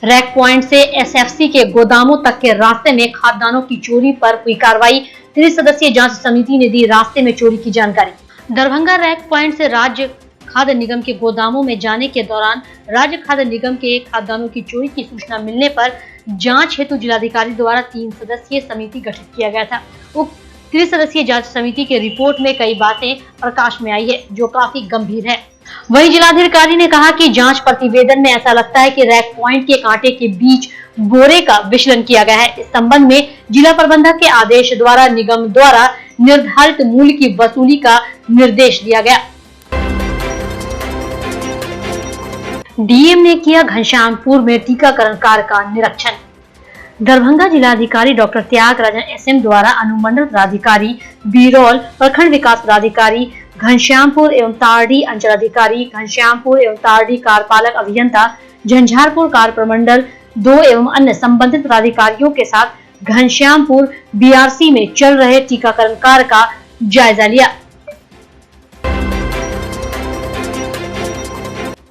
Rack point से SFC के गोदामों तक के रास्ते में खाद्यान्नों की चोरी पर हुई कार्रवाई। 3 सदस्यीय जांच समिति ने दी रास्ते में चोरी की जानकारी। दरभंगा रैक पॉइंट से राज्य खाद्य निगम के गोदामों में जाने के दौरान राज्य खाद्य निगम के खाद्यान्नों की चोरी की सूचना मिलने पर जांच हेतु जिलाधिकारी द्वारा 3 सदस्यीय समिति गठित किया गया था। उक्त 3 सदस्यीय जांच समिति के रिपोर्ट में कई बातें प्रकाश में आई है जो काफी गंभीर है। वहीं जिलाधिकारी ने कहा कि जांच प्रतिवेदन में ऐसा लगता है कि रैक पॉइंट के कांटे के बीच बोरे का विचलन किया गया है। इस संबंध में जिला प्रबंधक के आदेश द्वारा निगम द्वारा निर्धारित मूल्य की वसूली का निर्देश दिया गया। डीएम ने किया घनश्यामपुर में टीकाकरण कार्य का निरीक्षण। दरभंगा जिलाधिकारी डॉक्टर त्यागराजन एसएम द्वारा अनुमंडल पदाधिकारी, बिरौल प्रखंड विकास पदाधिकारी, घनश्यामपुर एवं तारडी अंचलाधिकारी, घनश्यामपुर एवं तारडी कार्यपालक अभियंता, झंझारपुर कार्य प्रमंडल 2 एवं अन्य संबंधित पदाधिकारियों के साथ घनश्यामपुर बीआरसी में चल रहे टीकाकरण कार्य का जायजा लिया।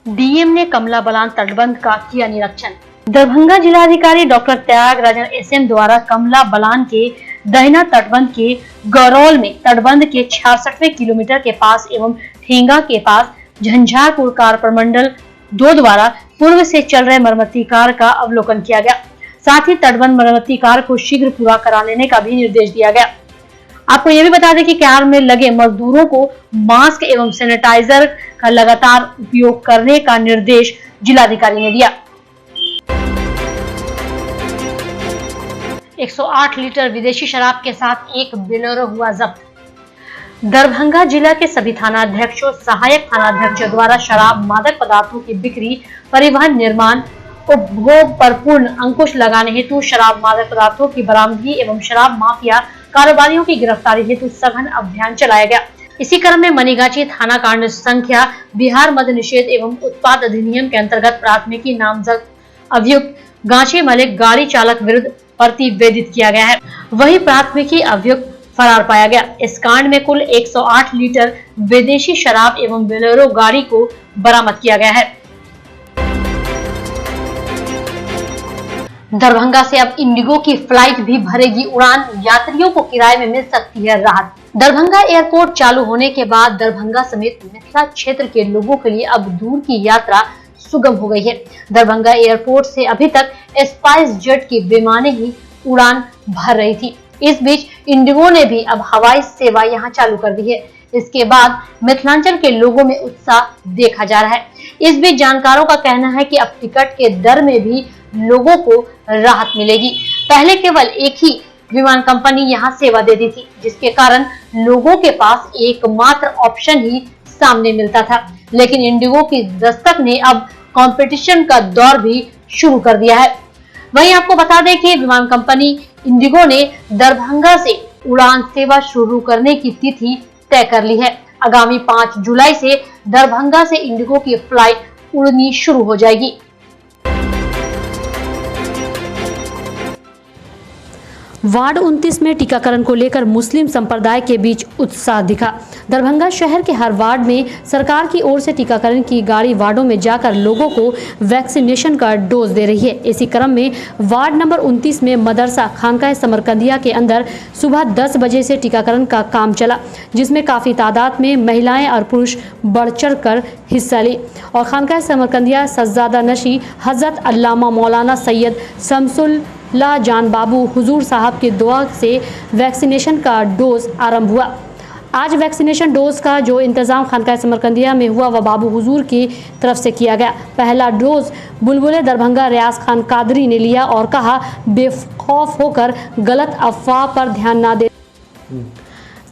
डीएम ने कमला बलान तटबंध का किया निरीक्षण। दरभंगा जिलाधिकारी डॉक्टर त्यागराजन एसएम द्वारा कमला बलान के दहिना तटबंध के गौरौल में तटबंध के 66वें किलोमीटर के पास एवं ठेंगा के पास झंझारपुर कार्य प्रमंडल 2 द्वारा पूर्व से चल रहे मरम्मती कार्य का अवलोकन किया गया। साथ ही तटबंध मरम्मती कार्य को शीघ्र पूरा करा लेने का भी निर्देश दिया गया। आपको यह भी बता दें कि कार्य में लगे मजदूरों को मास्क एवं सैनिटाइजर का लगातार उपयोग करने का निर्देश जिलाधिकारी ने दिया। 108 लीटर विदेशी शराब के साथ एक बोलेरो हुआ जब्त। दरभंगा जिला के सभी थानाध्यक्षों, सहायक थानाध्यक्षों द्वारा शराब, मादक पदार्थों की बिक्री, परिवहन, निर्माण, उपभोग पर पूर्ण अंकुश लगाने हेतु शराब, मादक पदार्थों की बरामदगी एवं शराब माफिया कारोबारियों की गिरफ्तारी हेतु सघन अभियान चलाया गया। इसी क्रम में मनीगाछी थाना कांड संख्या बिहार मद्य निषेध एवं उत्पाद अधिनियम के अंतर्गत प्राथमिकी नामजद अभियुक्त गाछी मलिक गाड़ी चालक विरुद्ध प्रतिवेदित किया गया है। वही प्राथमिकी अभियुक्त फरार पाया गया। इस कांड में कुल 108 लीटर विदेशी शराब एवं बोलेरो गाड़ी को बरामद किया गया है। दरभंगा से अब इंडिगो की फ्लाइट भी भरेगी उड़ान, यात्रियों को किराए में मिल सकती है राहत। दरभंगा एयरपोर्ट चालू होने के बाद दरभंगा समेत मिथिला क्षेत्र के लोगों के लिए अब दूर की यात्रा सुगम हो गई है। दरभंगा एयरपोर्ट से अभी तक स्पाइस जेट की विमानें ही उड़ान भर रही थी। इस बीच इंडिगो ने भी अब हवाई सेवा यहां चालू कर दी है। इसके बाद मिथिलांचल के लोगों में उत्साह देखा जा रहा है। इस बीच जानकारों का कहना है कि अब टिकट के दर में भी लोगों को राहत मिलेगी। पहले केवल एक ही विमान कंपनी यहां सेवा देती थी, जिसके कारण लोगों के पास एकमात्र ऑप्शन ही सामने मिलता था। लेकिन इंडिगो की दस्तक ने अब कंपटीशन का दौर भी शुरू कर दिया है। वहीं आपको बता दें कि विमान कंपनी इंडिगो ने दरभंगा से उड़ान सेवा शुरू करने की तिथि तय कर ली है। आगामी 5 जुलाई से दरभंगा से इंडिगो की फ्लाइट उड़नी शुरू हो जाएगी। वार्ड 29 में टीकाकरण को लेकर मुस्लिम संप्रदाय के बीच उत्साह दिखा। दरभंगा शहर के हर वार्ड में सरकार की ओर से टीकाकरण की गाड़ी वार्डों में जाकर लोगों को वैक्सीनेशन का डोज दे रही है। इसी क्रम में वार्ड नंबर 29 में मदरसा खानकाह समरकंदिया के अंदर सुबह 10 बजे से टीकाकरण का काम चला, जिसमें काफ़ी तादाद में महिलाएं और पुरुष बढ़ चढ़ कर हिस्सा ली और खानकाह समरकंदिया सज्जादा नशी हजरत अल्लामा मौलाना सैयद शमसुल्लाह जान बाबू हुजूर साहब की दुआ से वैक्सीनेशन का डोज आरंभ हुआ। आज वैक्सीनेशन डोज का जो इंतज़ाम खानकाह समरकंदिया में हुआ वह बाबू हुजूर की तरफ से किया गया। पहला डोज बुलबुले दरभंगा रियाज खान कादरी ने लिया और कहा, बेखौफ होकर गलत अफवाह पर ध्यान न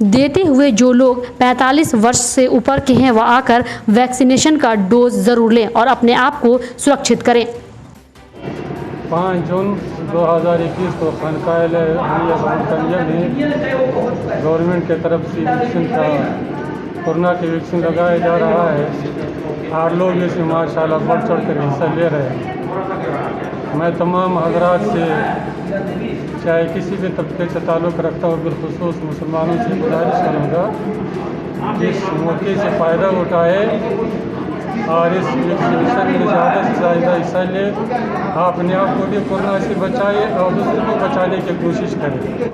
देते हुए जो लोग 45 वर्ष से ऊपर के हैं वह आकर वैक्सीनेशन का डोज ज़रूर लें और अपने आप को सुरक्षित करें। 5 जून 2021 को खानकाह समरकंदिया में गवर्नमेंट की तरफ से वैक्सीन का कोरोना की वैक्सीन लगाया जा रहा है और लोग इसमें माशाल्लाह बढ़ चढ़ कर हिस्सा ले रहे हैं। मैं तमाम हजरात से चाहे किसी भी तबके से ताल्लुक़ रखता हूँ, बिलखुसूस मुसलमानों से गुजारिश करूँगा कि इस मौके से फ़ायदा उठाए और इस वैक्सीनेशन में ज़्यादा से ज़्यादा हिस्सा ले, अपने आप को भी कोरोना से बचाए और दूसरों को बचाने की कोशिश करें।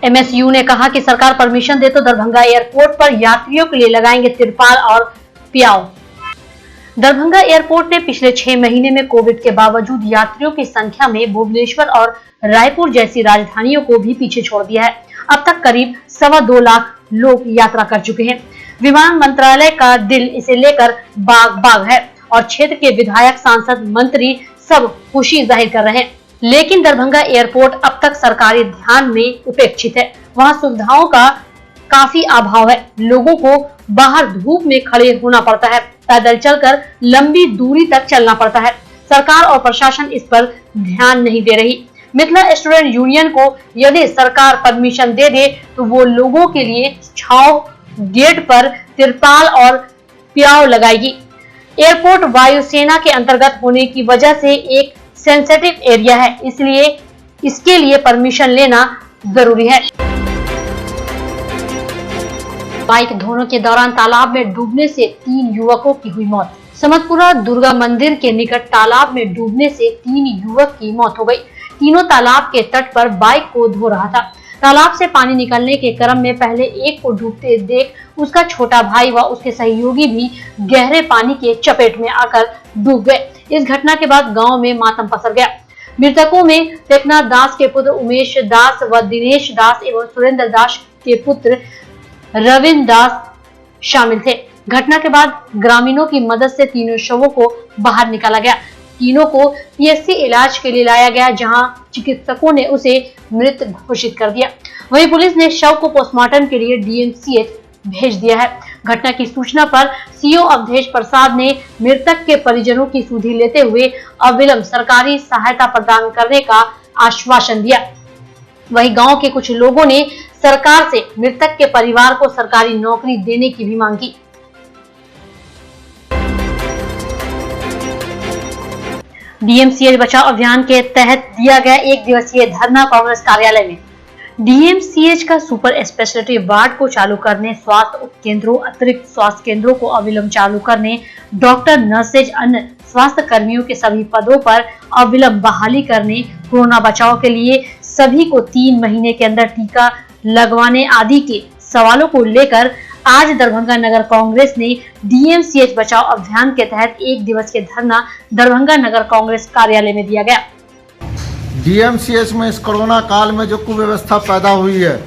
MSU ने कहा कि सरकार परमिशन दे तो दरभंगा एयरपोर्ट पर यात्रियों के लिए लगाएंगे तिरपाल और प्याऊ। दरभंगा एयरपोर्ट ने पिछले 6 महीने में कोविड के बावजूद यात्रियों की संख्या में भुवनेश्वर और रायपुर जैसी राजधानियों को भी पीछे छोड़ दिया है। अब तक करीब 2.25 लाख लोग यात्रा कर चुके हैं। विमान मंत्रालय का दिल इसे लेकर बाग बाग है और क्षेत्र के विधायक, सांसद, मंत्री सब खुशी जाहिर कर रहे हैं। लेकिन दरभंगा एयरपोर्ट अब तक सरकारी ध्यान में उपेक्षित है। वहां सुविधाओं का काफी अभाव है। लोगों को बाहर धूप में खड़े होना पड़ता है, पैदल चलकर लंबी दूरी तक चलना पड़ता है। सरकार और प्रशासन इस पर ध्यान नहीं दे रही। मिथिला स्टूडेंट यूनियन को यदि सरकार परमिशन दे दे तो वो लोगों के लिए छाव गेट पर तिरपाल और प्याऊ लगाएगी। एयरपोर्ट वायुसेना के अंतर्गत होने की वजह से एक सेंसिटिव एरिया है, इसलिए इसके लिए परमिशन लेना जरूरी है। बाइक धोने के दौरान तालाब में डूबने से 3 युवकों की हुई मौत। समतपुरा दुर्गा मंदिर के निकट तालाब में डूबने से 3 युवक की मौत हो गई। तीनों तालाब के तट पर बाइक को धो रहा था। तालाब से पानी निकलने के क्रम में पहले एक को डूबते देख उसका छोटा भाई व उसके सहयोगी भी गहरे पानी के चपेट में आकर डूब गए। इस घटना के बाद गांव में मातम पसर गया। मृतकों में टेकनाथ दास के पुत्र उमेश दास व दिनेश दास एवं सुरेंद्र दास के पुत्र रविंद्र दास शामिल थे। घटना के बाद ग्रामीणों की मदद से तीनों शवों को बाहर निकाला गया। तीनों को PSC इलाज के लिए लाया गया, जहां चिकित्सकों ने उसे मृत घोषित कर दिया। वहीं पुलिस ने शव को पोस्टमार्टम के लिए DMCH भेज दिया है। घटना की सूचना पर CO अवधेश प्रसाद ने मृतक के परिजनों की सुधि लेते हुए अविलंब सरकारी सहायता प्रदान करने का आश्वासन दिया। वहीं गांव के कुछ लोगों ने सरकार से मृतक के परिवार को सरकारी नौकरी देने की भी मांग की। DMCH बचाओ अभियान के तहत दिया गया 1 दिवसीय धरना कांग्रेस कार्यालय में। DMCH का सुपर स्पेशलिटी वार्ड को चालू करने, स्वास्थ्य उपकेंद्रों, अतिरिक्त स्वास्थ्य केंद्रों को अविलंब चालू करने, डॉक्टर, नर्सेज, अन्य स्वास्थ्य कर्मियों के सभी पदों पर अविलंब बहाली करने, कोरोना बचाव के लिए सभी को 3 महीने के अंदर टीका लगवाने आदि के सवालों को लेकर आज दरभंगा नगर कांग्रेस ने DMCH बचाओ अभियान के तहत 1 दिवसीय धरना दरभंगा नगर कांग्रेस कार्यालय में दिया गया। DMCH में इस कोरोना काल में जो कुव्यवस्था पैदा हुई है,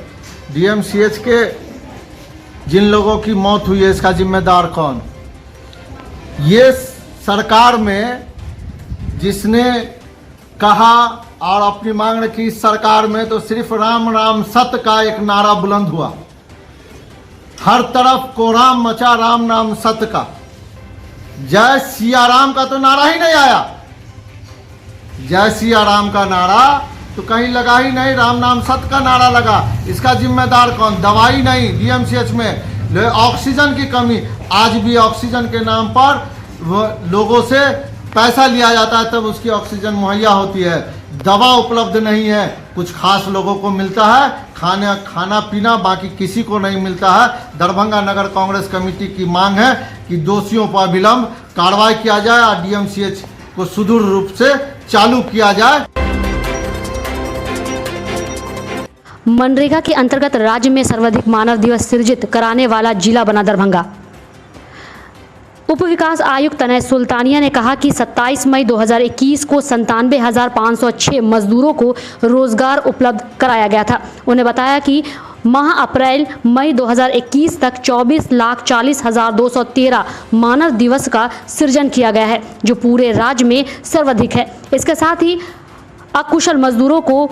DMCH के जिन लोगों की मौत हुई है, इसका जिम्मेदार कौन? ये सरकार में जिसने कहा और अपनी मांग की, सरकार में तो सिर्फ राम राम सत्य का एक नारा बुलंद हुआ। हर तरफ कोहराम मचा राम नाम सत्य का। जय सिया राम का तो नारा ही नहीं आया। जय सिया राम का नारा तो कहीं लगा ही नहीं, राम नाम सत्य का नारा लगा। इसका जिम्मेदार कौन? दवाई नहीं, DMCH में ऑक्सीजन की कमी। आज भी ऑक्सीजन के नाम पर लोगों से पैसा लिया जाता है, तब उसकी ऑक्सीजन मुहैया होती है। दवा उपलब्ध नहीं है, कुछ खास लोगों को मिलता है खाना पीना, बाकी किसी को नहीं मिलता है। दरभंगा नगर कांग्रेस कमेटी की मांग है कि दोषियों पर विलंब कार्रवाई किया जाए और DMCH को सुदूर रूप से चालू किया जाए। मनरेगा के अंतर्गत राज्य में सर्वाधिक मानव दिवस सृजित कराने वाला जिला बना दरभंगा। उप विकास आयुक्त तनय सुल्तानिया ने कहा कि 27 मई 2021 को 97,506 मजदूरों को रोजगार उपलब्ध कराया गया था। उन्होंने बताया कि माह अप्रैल मई 2021 तक 24,40,213 मानव दिवस का सृजन किया गया है, जो पूरे राज्य में सर्वाधिक है। इसके साथ ही अकुशल मजदूरों को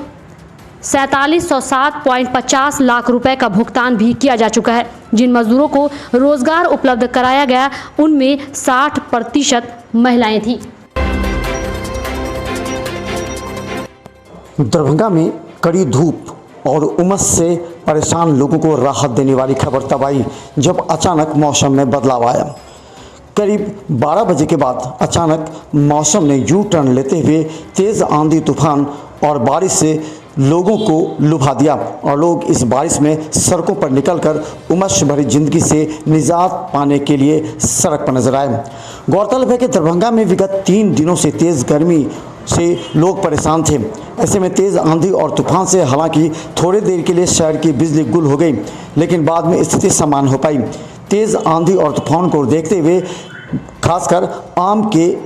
4707.50 लाख रुपए का भुगतान भी किया जा चुका है। जिन मजदूरों को रोजगार उपलब्ध कराया गया, उनमें 60% महिलाएं थीं। दरभंगा में कड़ी धूप और उमस से परेशान लोगों को राहत देने वाली खबर तब आई जब अचानक मौसम में बदलाव आया। करीब 12 बजे के बाद अचानक मौसम ने यू टर्न लेते हुए तेज़ आंधी तूफान और बारिश से लोगों को लुभा दिया और लोग इस बारिश में सड़कों पर निकलकर उमस भरी जिंदगी से निजात पाने के लिए सड़क पर नजर आए। गौरतलब है कि दरभंगा में विगत 3 दिनों से तेज़ गर्मी से लोग परेशान थे। ऐसे में तेज़ आंधी और तूफान से हालांकि थोड़ी देर के लिए शहर की बिजली गुल हो गई, लेकिन बाद में स्थिति सामान्य हो पाई। तेज़ आंधी और तूफान को देखते हुए खासकर आम की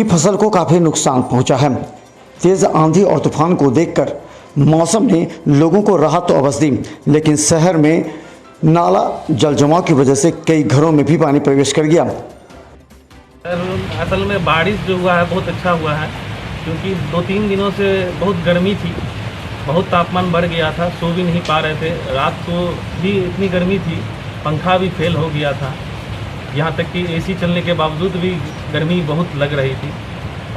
फसल को काफ़ी नुकसान पहुंचा है। तेज़ आंधी और तूफान को देखकर मौसम ने लोगों को राहत तो अवश्य दी, लेकिन शहर में नाला जल जमाव की वजह से कई घरों में भी पानी प्रवेश कर गया। असल में बारिश जो हुआ है बहुत अच्छा हुआ है, क्योंकि 2-3 दिनों से बहुत गर्मी थी, बहुत तापमान बढ़ गया था, सो भी नहीं पा रहे थे। रात को भी इतनी गर्मी थी, पंखा भी फेल हो गया था, यहाँ तक कि एसी चलने के बावजूद भी गर्मी बहुत लग रही थी।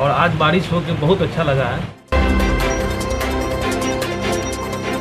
और आज बारिश हो के बहुत अच्छा लगा है।